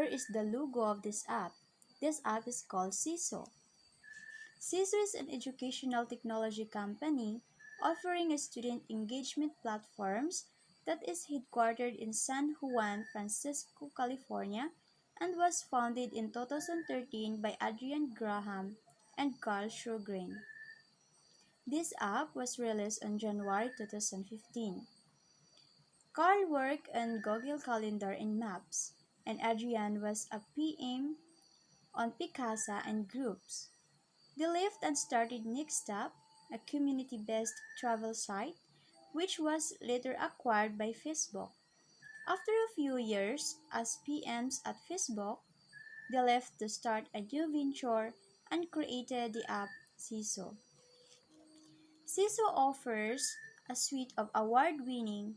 Here is the logo of this app. This app is called CISO. CISO is an educational technology company offering a student engagement platforms that is headquartered in San Juan, Francisco, California, and was founded in 2013 by Adrian Graham and Carl Sjogren. This app was released on January 2015. Carl worked on Google Calendar and Maps, and Adrian was a PM on Picasa and Groups. They left and started Nextstop, a community-based travel site, which was later acquired by Facebook. After a few years as PMs at Facebook, they left to start a new venture and created the app CISO. CISO offers a suite of award-winning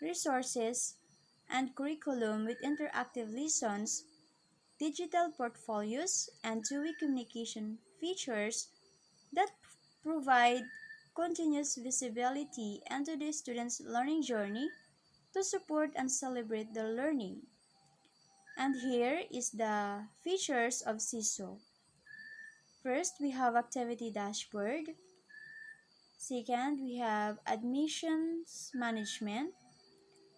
resources and curriculum with interactive lessons, digital portfolios, and two-way communication features that provide continuous visibility into the student's learning journey to support and celebrate their learning. And here is the features of CISO. First, we have activity dashboard. Second, we have admissions management.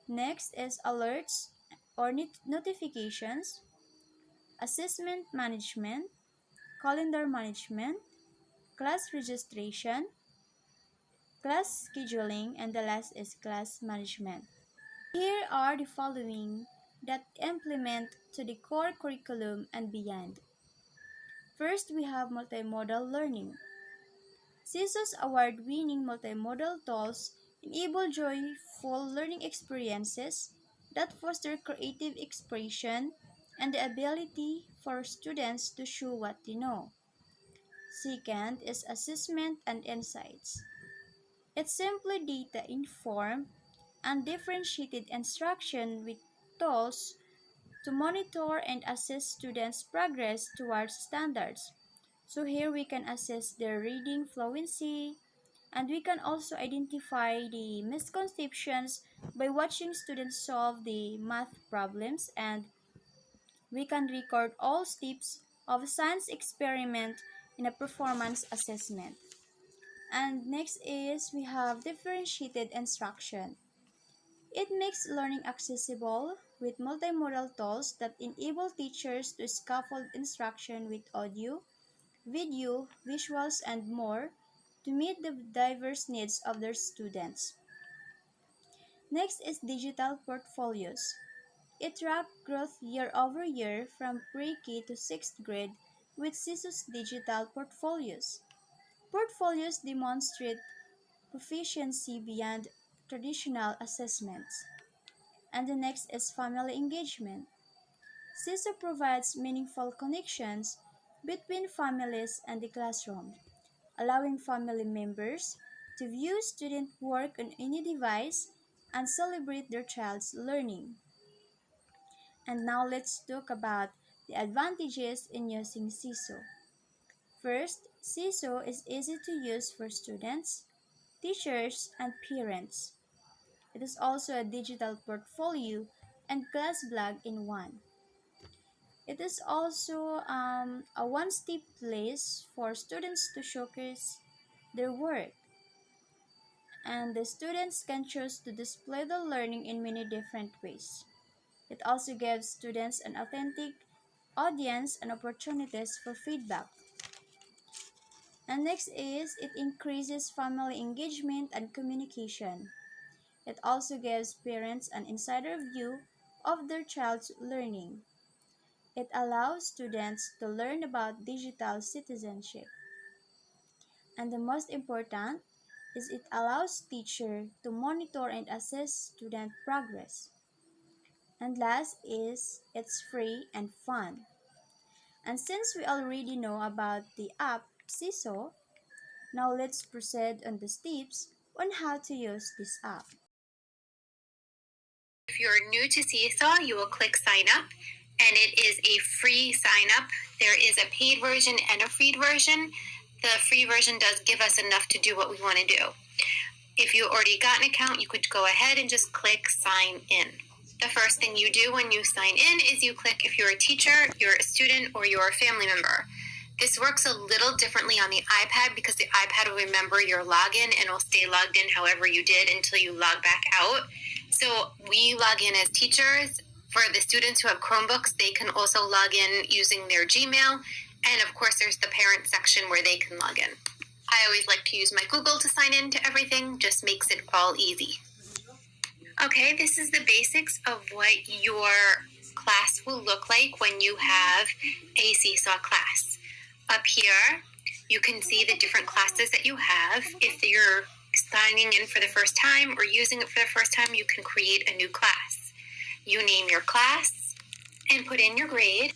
Next is alerts or notifications, assessment management, calendar management, class registration, class scheduling, and the last is class management. Here are the following that implement to the core curriculum and beyond. First, we have multimodal learning. CISO's award-winning multimodal tools enable joyful learning experiences that foster creative expression and the ability for students to show what they know. Second is assessment and insights. It's simply data-informed and differentiated instruction with tools to monitor and assess students' progress towards standards. So here we can assess their reading fluency, and we can also identify the misconceptions by watching students solve the math problems, and we can record all steps of a science experiment in a performance assessment. And next is we have differentiated instruction. It makes learning accessible with multimodal tools that enable teachers to scaffold instruction with audio, video, visuals, and more to meet the diverse needs of their students. Next is digital portfolios. It tracks growth year over year from pre-K to 6th grade with CISO's digital portfolios. Portfolios demonstrate proficiency beyond traditional assessments. And the next is family engagement. CISO provides meaningful connections between families and the classroom, allowing family members to view student work on any device and celebrate their child's learning. And now let's talk about the advantages in using CISO. First, CISO is easy to use for students, teachers, and parents. It is also a digital portfolio and class blog in one. It is also a one-step place for students to showcase their work, and the students can choose to display the learning in many different ways. It also gives students an authentic audience and opportunities for feedback. And next is it increases family engagement and communication. It also gives parents an insider view of their child's learning. It allows students to learn about digital citizenship. And the most important is it allows teachers to monitor and assess student progress. And last is it's free and fun. And since we already know about the app CISO, now let's proceed on the steps on how to use this app. If you're new to CISO, you will click sign up, and it is a free sign up. There is a paid version and a free version. The free version does give us enough to do what we want to do. If you already got an account, you could go ahead and just click sign in. The first thing you do when you sign in is you click if you're a teacher, you're a student, or you're a family member. This works a little differently on the iPad because the iPad will remember your login and will stay logged in however you did until you log back out. So we log in as teachers. For the students who have Chromebooks, they can also log in using their Gmail. And of course, there's the parent section where they can log in. I always like to use my Google to sign in to everything, just makes it all easy. Okay, this is the basics of what your class will look like when you have a Seesaw class. Up here, you can see the different classes that you have. If you're signing in for the first time or using it for the first time, you can create a new class. You name your class and put in your grade,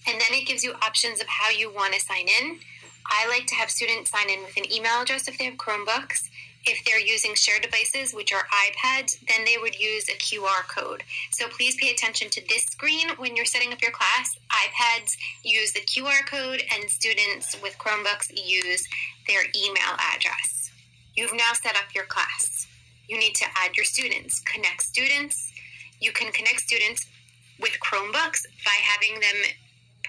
and then it gives you options of how you want to sign in. I like to have students sign in with an email address if they have Chromebooks. If they're using shared devices, which are iPads, then they would use a QR code. So please pay attention to this screen when you're setting up your class. iPads use the QR code, and students with Chromebooks use their email address. You've now set up your class. You need to add your students, connect students. You can connect students with Chromebooks by having them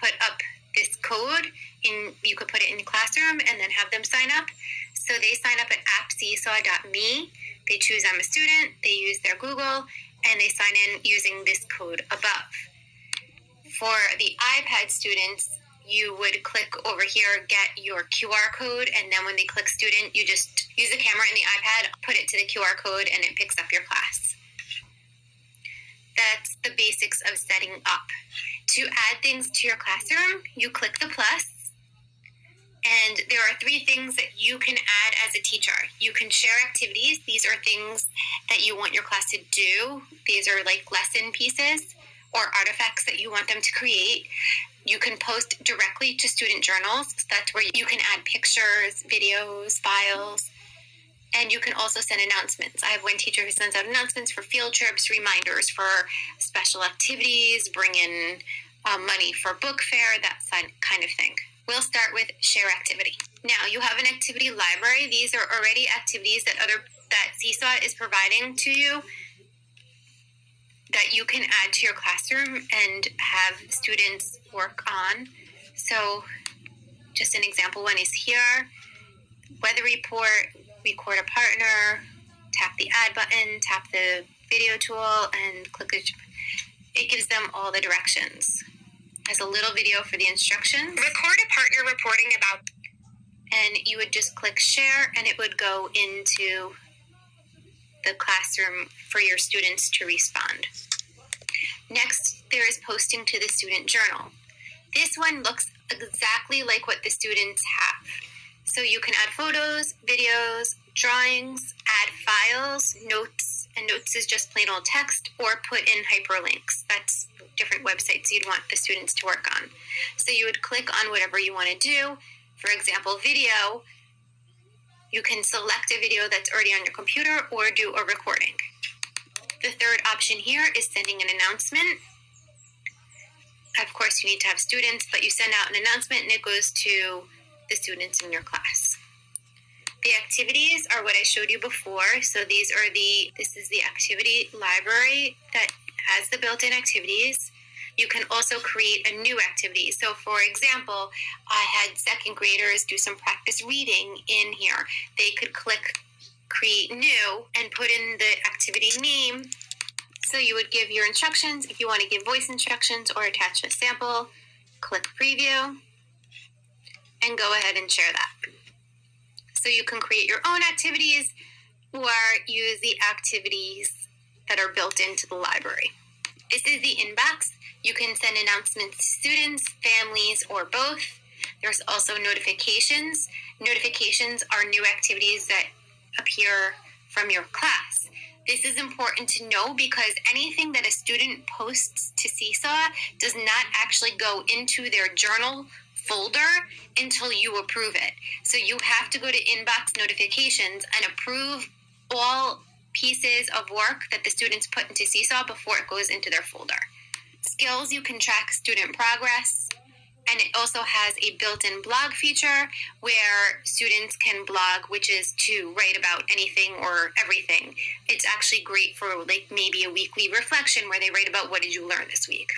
put up this code. You could put it in the classroom and then have them sign up. So they sign up at appseesaw.me. They choose I'm a student, they use their Google, and they sign in using this code above. For the iPad students, you would click over here, get your QR code, and then when they click student, you just use the camera in the iPad, put it to the QR code, and it picks up your class. That's the basics of setting up. To add things to your classroom, you click the plus, and there are 3 things that you can add as a teacher. You can share activities. These are things that you want your class to do. These are like lesson pieces or artifacts that you want them to create. You can post directly to student journals. So that's where you can add pictures, videos, files, and you can also send announcements. I have one teacher who sends out announcements for field trips, reminders for special activities, bring in money for book fair, that kind of thing. We'll start with share activity. Now you have an activity library. These are already activities that Seesaw is providing to you that you can add to your classroom and have students work on. So just an example one is here. Weather report, record a partner, tap the add button, tap the video tool, and click it. It gives them all the directions. Has a little video for the instructions. Record a partner reporting about. And you would just click share, and it would go into the classroom for your students to respond. Next, there is posting to the student journal. This one looks exactly like what the students have. So you can add photos, videos, drawings, add files, notes, and notes is just plain old text, or put in hyperlinks. That's different websites you'd want the students to work on. So you would click on whatever you want to do. For example, video, you can select a video that's already on your computer or do a recording. The third option here is sending an announcement. Of course, you need to have students, but you send out an announcement and it goes to the students in your class. The activities are what I showed you before. So this is the activity library that has the built-in activities. You can also create a new activity. So for example, I had second graders do some practice reading in here. They could click create new and put in the activity name. So you would give your instructions. If you want to give voice instructions or attach a sample, click preview and go ahead and share that. So you can create your own activities or use the activities that are built into the library. This is the inbox. You can send announcements to students, families, or both. There's also notifications. Notifications are new activities that appear from your class. This is important to know because anything that a student posts to Seesaw does not actually go into their journal folder until you approve it. So you have to go to inbox notifications and approve all pieces of work that the students put into Seesaw before it goes into their folder. Skills, you can track student progress. And it also has a built-in blog feature where students can blog, which is to write about anything or everything. It's actually great for like maybe a weekly reflection where they write about what did you learn this week.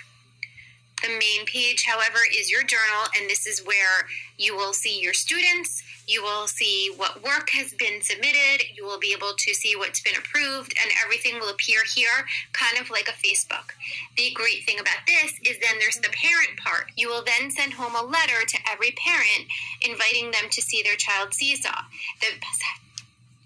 The main page, however, is your journal, and this is where you will see your students, you will see what work has been submitted, you will be able to see what's been approved, and everything will appear here, kind of like a Facebook. The great thing about this is then there's the parent part. You will then send home a letter to every parent inviting them to see their child's seesaw.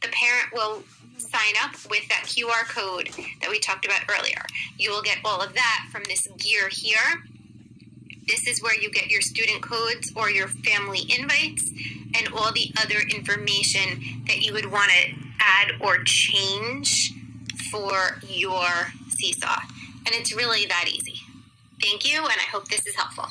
The parent will sign up with that QR code that we talked about earlier. You will get all of that from this gear here. This is where you get your student codes or your family invites and all the other information that you would want to add or change for your seesaw. And it's really that easy. Thank you, and I hope this is helpful.